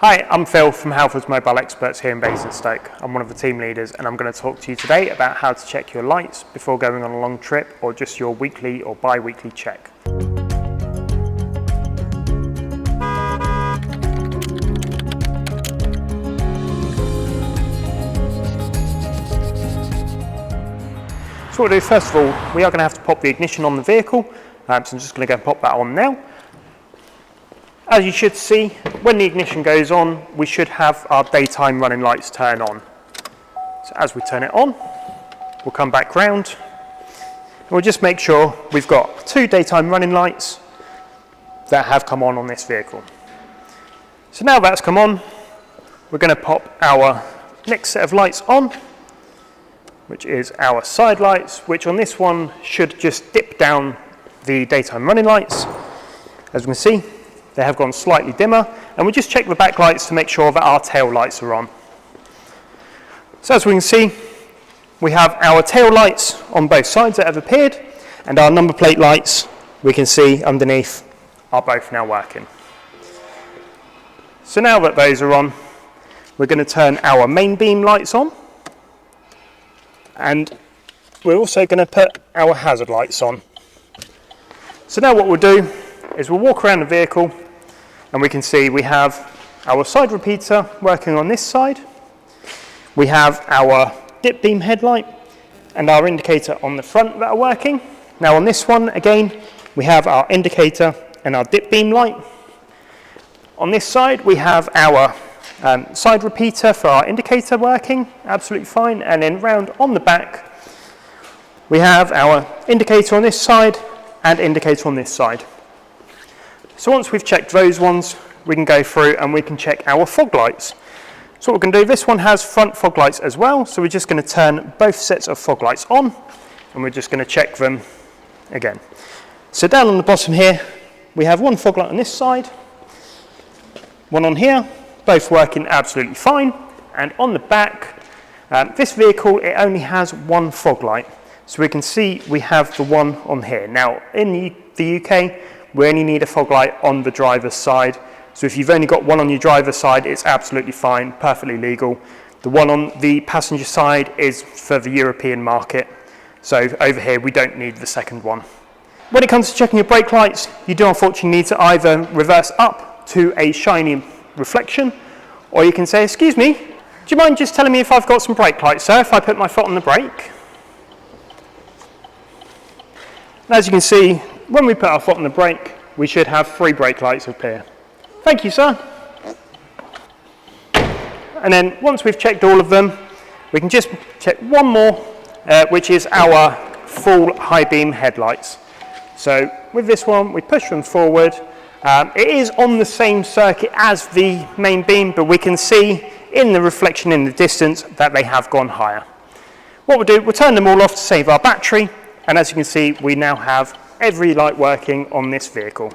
Hi, I'm Phil from Halfords Mobile Experts here in Basingstoke. I'm one of the team leaders and I'm going to talk to you today about how to check your lights before going on a long trip or just your weekly or bi-weekly check. So what we'll do first of all, we are going to have to pop the ignition on the vehicle, so I'm just going to go and pop that on now. As you should see, when the ignition goes on, we should have our daytime running lights turn on. So as we turn it on, we'll come back round and we'll just make sure we've got 2 daytime running lights that have come on this vehicle. So now that's come on, we're going to pop our next set of lights on, which is our side lights, which on this one should just dip down the daytime running lights. As we can see, they have gone slightly dimmer, and we just check the back lights to make sure that our tail lights are on. So as we can see, we have our tail lights on both sides that have appeared, and our number plate lights, we can see underneath, are both now working. So now that those are on, we're going to turn our main beam lights on, and we're also going to put our hazard lights on. So now what we'll do is we'll walk around the vehicle and we can see we have our side repeater working on this side. We have our dip beam headlight and our indicator on the front that are working. Now on this one, again, we have our indicator and our dip beam light. On this side, we have our side repeater for our indicator working, absolutely fine. And then round on the back, we have our indicator on this side and indicator on this side. So once we've checked those ones, we can go through and we can check our fog lights. So what we're going to do, this one has front fog lights as well, so we're just going to turn both sets of fog lights on and we're just going to check them again. So down on the bottom here, we have one fog light on this side, one on here, both working absolutely fine. And on the back, this vehicle, it only has one fog light. So we can see we have the one on here. Now in the UK, we only need a fog light on the driver's side. So if you've only got one on your driver's side, it's absolutely fine, perfectly legal. The one on the passenger side is for the European market. So over here, we don't need the second one. When it comes to checking your brake lights, you do unfortunately need to either reverse up to a shiny reflection, or you can say, excuse me, do you mind just telling me if I've got some brake lights, sir, if I put my foot on the brake? And as you can see, when we put our foot on the brake, we should have 3 brake lights appear. Thank you, sir. And then once we've checked all of them, we can just check one more, which is our full high beam headlights. So with this one, we push them forward. It is on the same circuit as the main beam, but we can see in the reflection in the distance that they have gone higher. What we'll do, we'll turn them all off to save our battery, and as you can see, we now have every light working on this vehicle.